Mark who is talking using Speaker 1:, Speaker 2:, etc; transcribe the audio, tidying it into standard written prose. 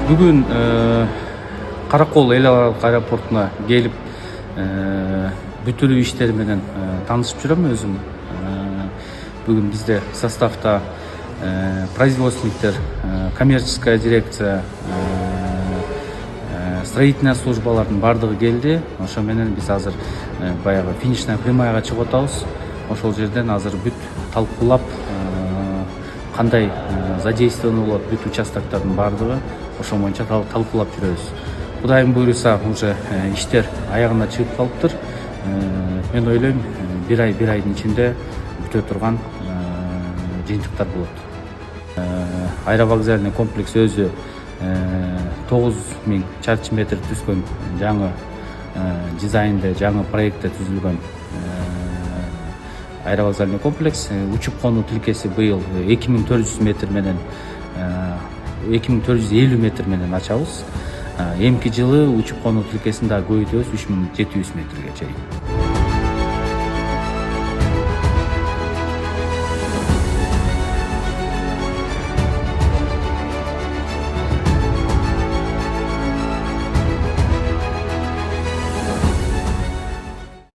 Speaker 1: Бүгүн Каракол эл аралык аэропортуна келип бүтүрүү иштери менен таанышып жүрөм өзүм. Бүгүн бизде составда производственниктер, коммерческая дирекция, строительная службалардын бардыгы келди. Ошо менен биз азыр баягы финишная прямаяга чыгып атабыз. Ошол жерден азыр бүт талкуулап, кандай задействовано болот бүт участоктордун бардыгы ошо боюнча талкуулап жүрөбүз. Кудайым буйруса уже иштер аягына чыгып калыптыр. Мен ойлойм бир айдын ичинде бүтө турган жыйынтыктар болот. Аэровокзальный комплекс өзү 9000 чарчы метр түзгөн жаңы дизайнде, жаңы проектте түзүлгөн аэровокзальный комплекс. Учуп конуу тилкеси быйыл 2400 метр менен 2450 метр менен ачабыз. Эмки жылы учуп конуу тилкесин дагы көбөйтөбүз 3700 метрге чейин.